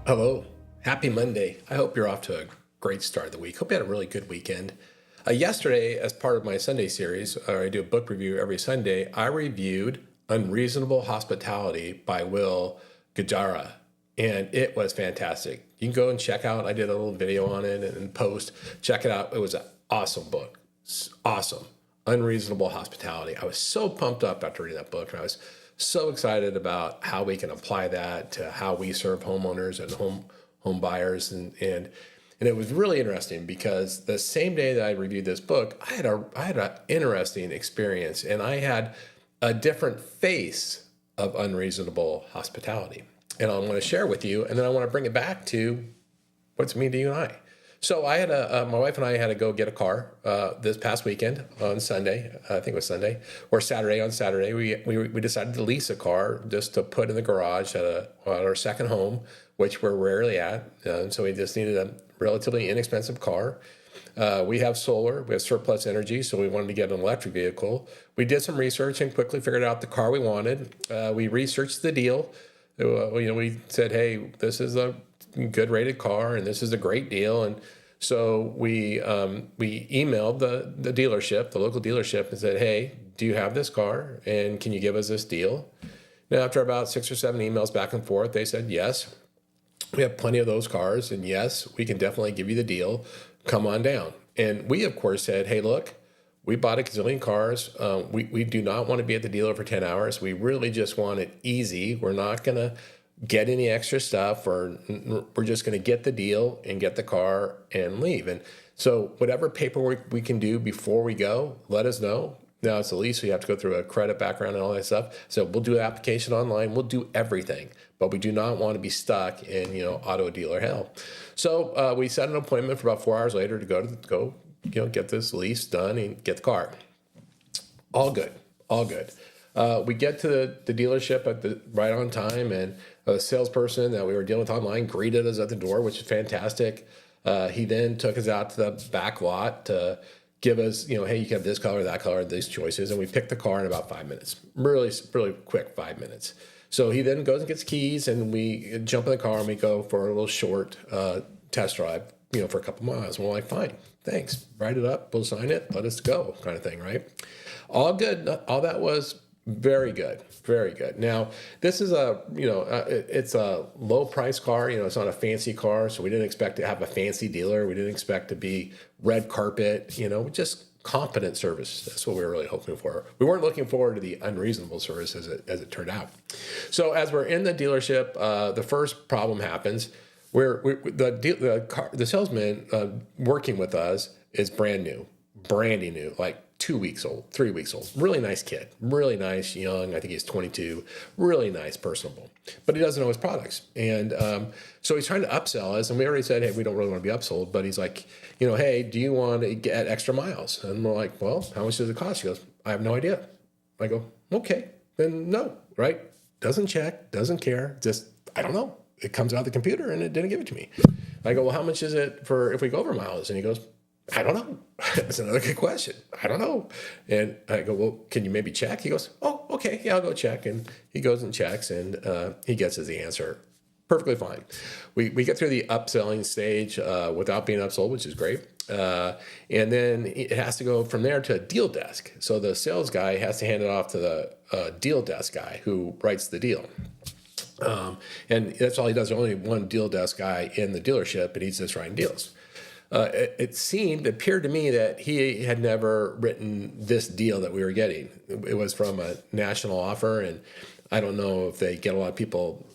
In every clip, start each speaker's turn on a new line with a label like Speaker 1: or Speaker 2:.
Speaker 1: Hello. Happy Monday. I hope you're off to a great start of the week. Hope you had a really good weekend. Yesterday, as part of my Sunday series, I do a book review every Sunday, I reviewed Unreasonable Hospitality by Will Gajara, and it was fantastic. You can go and check out, I did a little video on it and post. Check it out. It was an awesome book. Awesome. Unreasonable Hospitality. I was so pumped up after reading that book, and I was so excited about how we can apply that to how we serve homeowners and home buyers, and it was really interesting because the same day that I reviewed this book, I had an interesting experience, and I had a different face of Unreasonable Hospitality, and I want to share with you, and then I want to bring it back to what's it mean to you and I. So I had my wife and I had to go get a car this past weekend on Sunday. I think it was Sunday or Saturday. On Saturday, we decided to lease a car just to put in the garage at our second home, which we're rarely at. So we just needed a relatively inexpensive car. We have solar, we have surplus energy, so we wanted to get an electric vehicle. We did some research and quickly figured out the car we wanted. We researched the deal. We said, hey, this is a good rated car and this is a great deal. And so we emailed the dealership, the local dealership, and said, hey, do you have this car and can you give us this deal? Now, after about 6 or 7 emails back and forth, they said, yes, we have plenty of those cars, and yes, we can definitely give you the deal. Come on down. And we, of course, said, hey, look, we bought a gazillion cars. We do not want to be at the dealer for 10 hours. We really just want it easy. We're not going to get any extra stuff, or we're just going to get the deal and get the car and leave. And so whatever paperwork we can do before we go, let us know. Now it's a lease, so you have to go through a credit background and all that stuff. So we'll do an application online. We'll do everything, but we do not want to be stuck in auto dealer hell. So we set an appointment for about 4 hours later to go get this lease done and get the car. All good, all good. We get to the dealership right on time, and a salesperson that we were dealing with online greeted us at the door, which is fantastic. He then took us out to the back lot to give us, hey, you can have this color, that color, these choices, and we picked the car in about 5 minutes. Really, really quick 5 minutes. So he then goes and gets keys, and we jump in the car and we go for a little short test drive, for a couple miles. And we're like, fine, thanks. Write it up, we'll sign it, let us go, kind of thing, right? All good. All that was very good, very good. Now, this is it's a low price car. It's not a fancy car, so we didn't expect to have a fancy dealer. We didn't expect to be red carpet. Just competent service. That's what we were really hoping for. We weren't looking forward to the unreasonable service as it turned out. So as we're in the dealership, the first problem happens. The salesman working with us is brandy new, like 2 weeks old, 3 weeks old. Really nice kid, really nice, young. I think he's 22. Really nice, personable. But he doesn't know his products, and so he's trying to upsell us. And we already said, hey, we don't really want to be upsold. But he's like, hey, do you want to get extra miles? And we're like, well, how much does it cost? He goes, I have no idea. I go, okay, then no, right? Doesn't check, doesn't care. Just I don't know. It comes out of the computer and it didn't give it to me. I go, well, how much is it for if we go over miles? And he goes, I don't know. That's another good question. I don't know. And I go, well, can you maybe check? He goes, oh, okay, yeah, I'll go check. And he goes and checks, and he gets us the answer. Perfectly fine. We get through the upselling stage without being upsold, which is great. And then it has to go from there to a deal desk. So the sales guy has to hand it off to the deal desk guy who writes the deal. And that's all he does. There's only one deal desk guy in the dealership, and he's just writing deals. It appeared to me that he had never written this deal that we were getting. It was from a national offer, and I don't know if they get a lot of people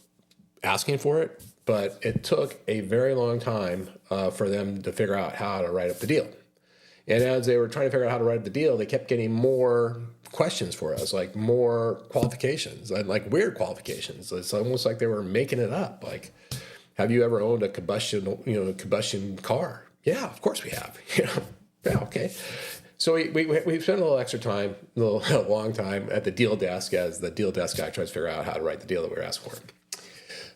Speaker 1: asking for it, but it took a very long time for them to figure out how to write up the deal. And as they were trying to figure out how to write up the deal, they kept getting more questions for us, like more qualifications, and like weird qualifications. It's almost like they were making it up. Like, have you ever owned a combustion car? Yeah, of course we have. Yeah, okay. So we spent a little extra time, a long time at the deal desk as the deal desk guy tries to figure out how to write the deal that we were asking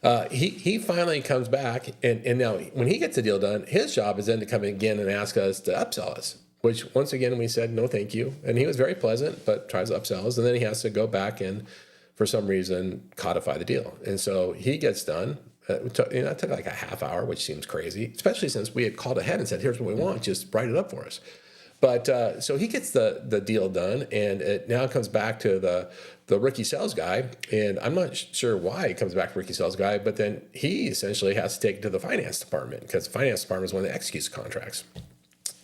Speaker 1: for. He finally comes back, and now when he gets the deal done, his job is then to come in again and ask us to upsell us, which once again we said no thank you. And he was very pleasant, but tries to upsell us, and then he has to go back and for some reason codify the deal. And so he gets done, It took like a half hour, which seems crazy, especially since we had called ahead and said, here's what we want, just write it up for us. But so he gets the deal done, and it now comes back to the rookie sales guy, and I'm not sure why it comes back to rookie sales guy, but then he essentially has to take it to the finance department, because the finance department is one that executes contracts,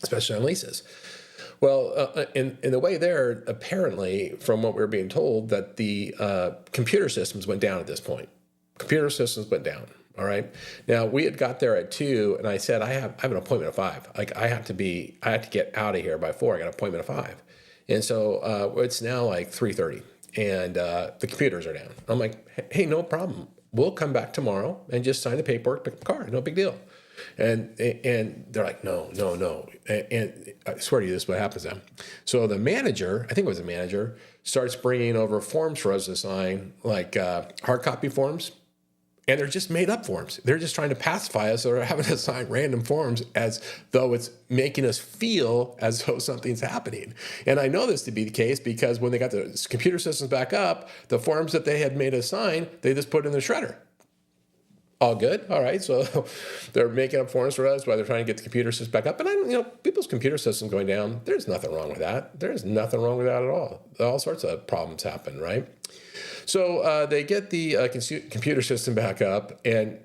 Speaker 1: especially on leases. Well, in the way there, apparently, from what we're being told, that the computer systems went down at this point. Computer systems went down. All right. Now we had got there at 2, and I said I have an appointment at 5. Like I have to get out of here by 4. I got an appointment at 5, and so it's now like 3:30, and the computers are down. I'm like, hey, no problem. We'll come back tomorrow and just sign the paperwork, pick up the car. No big deal. And they're like, no. And I swear to you, this is what happens now. So the manager, I think it was the manager, starts bringing over forms for us to sign, like hard copy forms. And they're just made up forms. They're just trying to pacify us, or they're having to sign random forms as though it's making us feel as though something's happening. And I know this to be the case because when they got the computer systems back up, the forms that they had made us sign, they just put in the shredder. All good. All right. So they're making up forms for us while they're trying to get the computer systems back up. And people's computer systems going down, there's nothing wrong with that. There's nothing wrong with that at all. All sorts of problems happen, right? So they get the computer system back up, and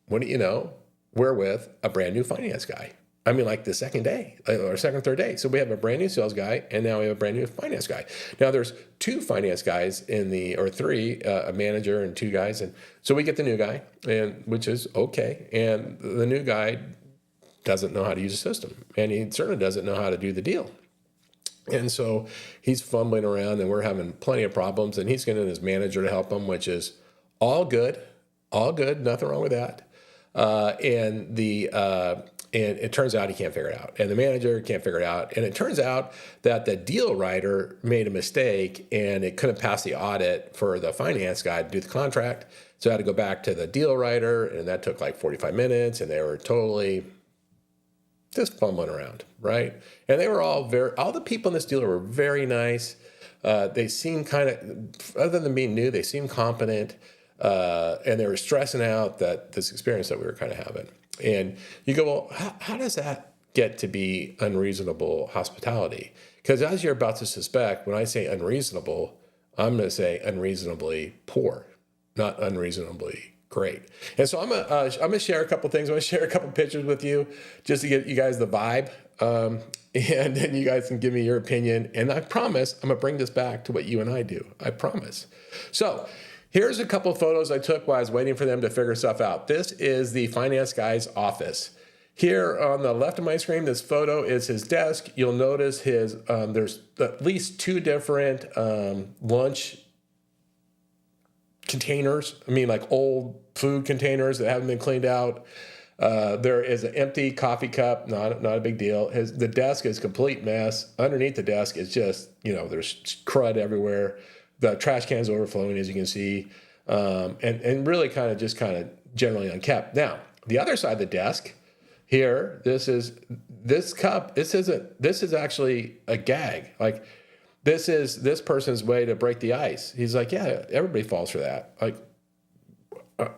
Speaker 1: what do you know? We're with a brand new finance guy. I mean, like the second day or second, third day. So we have a brand new sales guy, and now we have a brand new finance guy. Now there's 2 finance guys or 3, a manager and 2 guys. And so we get the new guy, and which is okay. And the new guy doesn't know how to use the system, and he certainly doesn't know how to do the deal. And so he's fumbling around, and we're having plenty of problems, and he's getting his manager to help him, which is all good, nothing wrong with that. And it turns out he can't figure it out, and the manager can't figure it out. And it turns out that the deal writer made a mistake, and it couldn't pass the audit for the finance guy to do the contract. So I had to go back to the deal writer, and that took like 45 minutes, and they were totally just fumbling around, right? And they were all the people in this deal were very nice. They seemed kind of, other than being new, they seemed competent, and they were stressing out that this experience that we were kind of having. And you go, well, how does that get to be unreasonable hospitality? Because as you're about to suspect, when I say unreasonable, I'm going to say unreasonably poor, not unreasonably great. And so I'm gonna share a couple things. I'm gonna share a couple pictures with you just to get you guys the vibe, and then you guys can give me your opinion. And I promise I'm gonna bring this back to what you and I do. I promise. So here's a couple of photos I took while I was waiting for them to figure stuff out. This is the finance guy's office. Here on the left of my screen, this photo is his desk. You'll notice there's at least 2 different lunch containers. I mean, like old food containers that haven't been cleaned out. There is an empty coffee cup, not a big deal. The desk is a complete mess. Underneath the desk is just, there's crud everywhere. The trash can's overflowing, as you can see, and really kind of generally unkept. Now, the other side of the desk here, this cup. This is actually a gag. Like, this is this person's way to break the ice. He's like, yeah, everybody falls for that. Like,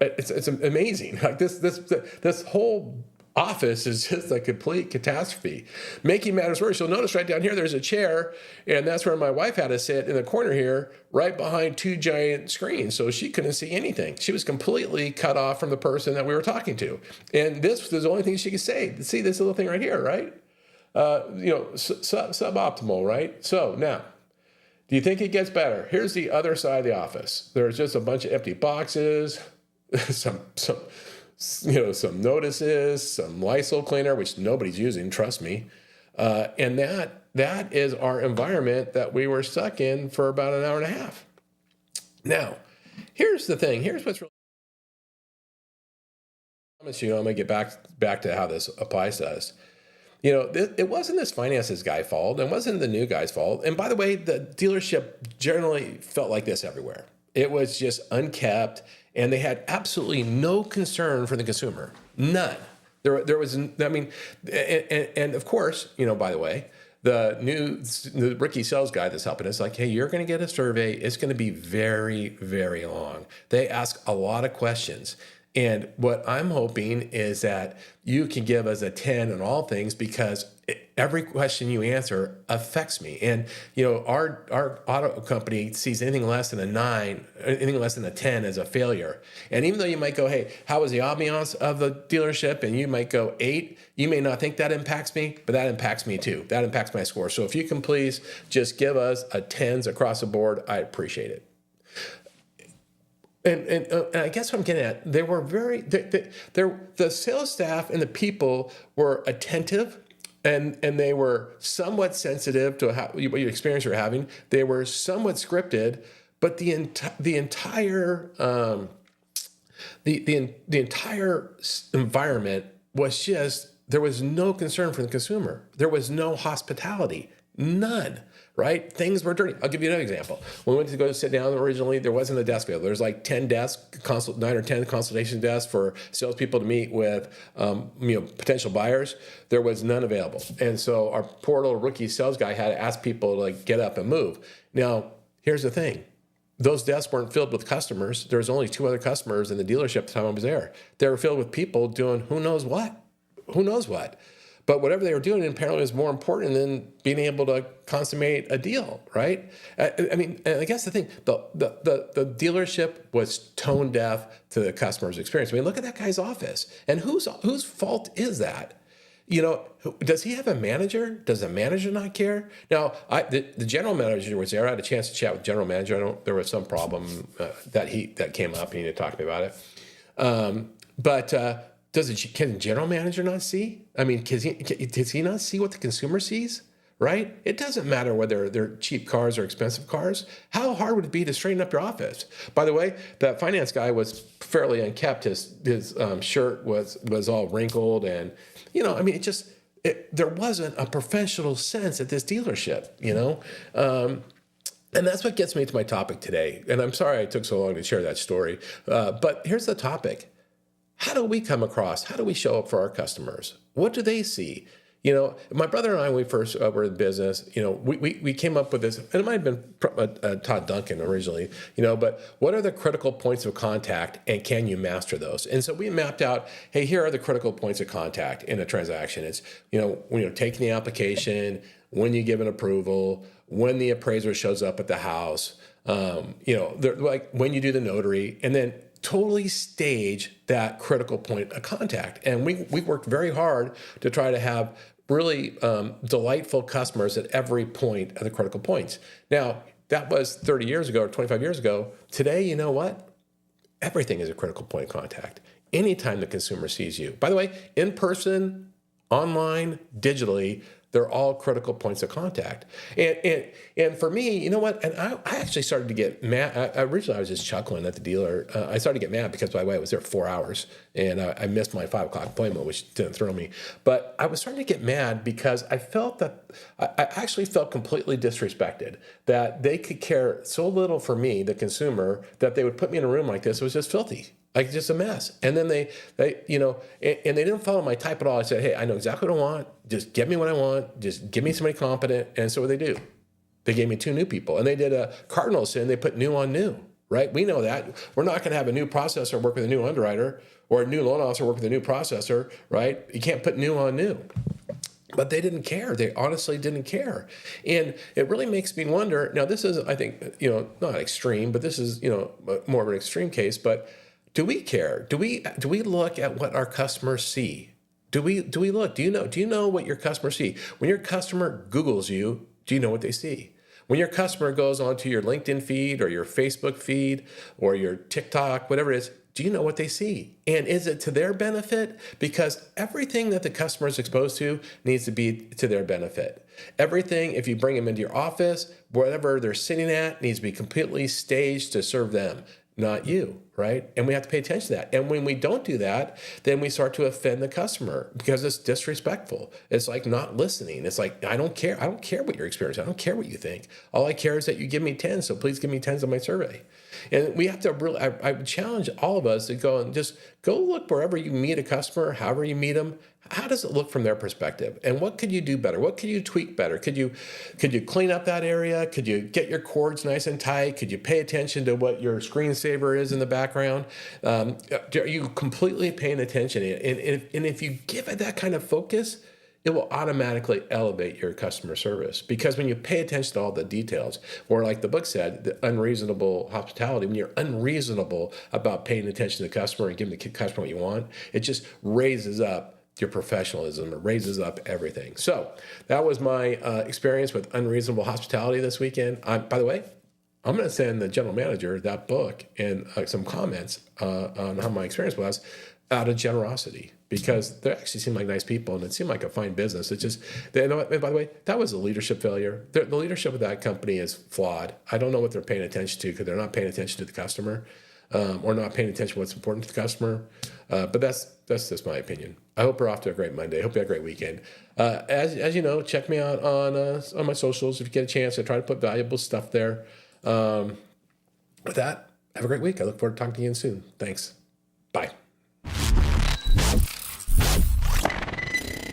Speaker 1: it's amazing. Like this whole office is just a complete catastrophe. Making matters worse, you'll notice right down here there's a chair, and that's where my wife had to sit in the corner here, right behind 2 giant screens, so she couldn't see anything. She was completely cut off from the person that we were talking to, and this was the only thing she could say. See this little thing right here, right? Suboptimal, right? So now, do you think it gets better? Here's the other side of the office. There's just a bunch of empty boxes, some notices, some Lysol cleaner, which nobody's using, trust me. And that is our environment that we were stuck in for about an hour and a half. Now, here's the thing. Here's what's really... I promise you, I'm going to get back to how this applies to us. It wasn't this finances guy fault. It wasn't the new guy's fault. And by the way, the dealership generally felt like this everywhere. It was just unkept, and they had absolutely no concern for the consumer. None. There was, I mean, and of course, by the way, the rookie sales guy that's helping us, like, hey, you're going to get a survey. It's going to be very, very long. They ask a lot of questions. And what I'm hoping is that you can give us a 10 on all things, because every question you answer affects me. And our auto company sees anything less than a 9, anything less than a 10 as a failure. And even though you might go, hey, how was the ambiance of the dealership? And you might go 8, you may not think that impacts me, but that impacts me too. That impacts my score. So if you can please just give us a 10s across the board, I appreciate it. And I guess what I'm getting at, they were the sales staff and the people were attentive, and they were somewhat sensitive to what your experience you're having. They were somewhat scripted, but the entire environment was just, there was no concern for the consumer. There was no hospitality, none. Right? Things were dirty. I'll give you another example. When we went to go sit down originally, there wasn't a desk available. There's like 10 desks, 9 or 10 consultation desks for salespeople to meet with potential buyers. There was none available. And so our poor little rookie sales guy had to ask people to get up and move. Now, here's the thing. Those desks weren't filled with customers. There was only 2 other customers in the dealership the time I was there. They were filled with people doing who knows what. But whatever they were doing apparently was more important than being able to consummate a deal, right? I mean, and I guess the thing, the dealership was tone deaf to the customer's experience. I mean, look at that guy's office. And whose fault is that? Does he have a manager? Does the manager not care? Now, the general manager was there. I had a chance to chat with the general manager. There was some problem that came up. He needed to talk to me about it. Can the general manager not see? I mean, does he not see what the consumer sees? Right? It doesn't matter whether they're cheap cars or expensive cars. How hard would it be to straighten up your office? By the way, that finance guy was fairly unkempt. His shirt was all wrinkled, and there wasn't a professional sense at this dealership. And that's what gets me to my topic today. And I'm sorry I took so long to share that story. But here's the topic. How do we come across? How do we show up for our customers? What do they see? My brother and I, when we first were in business, we came up with this, and it might have been Todd Duncan originally, but what are the critical points of contact, and can you master those? And so we mapped out, hey, here are the critical points of contact in a transaction. It's, when you're taking the application, when you give an approval, when the appraiser shows up at the house, like when you do the notary, and then totally stage that critical point of contact. And we worked very hard to try to have really delightful customers at every point of the critical points. Now, that was 30 years ago or 25 years ago. Today, you know what? Everything is a critical point of contact. Anytime the consumer sees you. By the way, in person, online, digitally, they're all critical points of contact. And for me, you know what? And I actually started to get mad. Originally, I was just chuckling at the dealer. I started to get mad because, by the way, I was there 4 hours, and I missed my 5 o'clock appointment, which didn't throw me. But I was starting to get mad because I felt that I actually felt completely disrespected, that they could care so little for me, the consumer, that they would put me in a room like this. It was just filthy. Like just a mess. And then they and they didn't follow my type at all. I said, hey, I know exactly what I want. Just get me what I want. Just give me somebody competent. And so what they do? They gave me 2 new people, and they did a cardinal sin. They put new on new, right? We know that. We're not going to have a new processor work with a new underwriter, or a new loan officer work with a new processor, right? You can't put new on new. But they didn't care. They honestly didn't care. And it really makes me wonder. Now, this is, I think, not extreme, but this is, more of an extreme case, but do we care? Do we look at what our customers see? Do we look? Do you know what your customers see? When your customer Googles you, do you know what they see? When your customer goes onto your LinkedIn feed or your Facebook feed or your TikTok, whatever it is, do you know what they see? And is it to their benefit? Because everything that the customer is exposed to needs to be to their benefit. Everything, if you bring them into your office, whatever they're sitting at, needs to be completely staged to serve them, not you, right? And we have to pay attention to that. And when we don't do that, then we start to offend the customer because it's disrespectful. It's like not listening. It's like, I don't care. I don't care what your experience is. I don't care what you think. All I care is that you give me 10, so please give me 10s on my survey. And we have to really, I would challenge all of us to go and just go look wherever you meet a customer, however you meet them. How does it look from their perspective? And what could you do better? What could you tweak better? Could you clean up that area? Could you get your cords nice and tight? Could you pay attention to what your screensaver is in the background? background? Are you completely paying attention? And if you give it that kind of focus, it will automatically elevate your customer service, because when you pay attention to all the details, or like the book said, the unreasonable hospitality, when you're unreasonable about paying attention to the customer and giving the customer what you want, it just raises up your professionalism. It raises up everything. So that was my experience with unreasonable hospitality this weekend. By the way, I'm going to send the general manager that book and some comments on how my experience was, out of generosity, because they actually seem like nice people and it seemed like a fine business. It's just, and by the way, that was a leadership failure. The leadership of that company is flawed. I don't know what they're paying attention to, because they're not paying attention to the customer, or not paying attention to what's important to the customer. But that's just my opinion. I hope you're off to a great Monday. I hope you have a great weekend. As you know, check me out on my socials if you get a chance. I try to put valuable stuff there. With that, have a great week. I look forward to talking to you again soon. Thanks.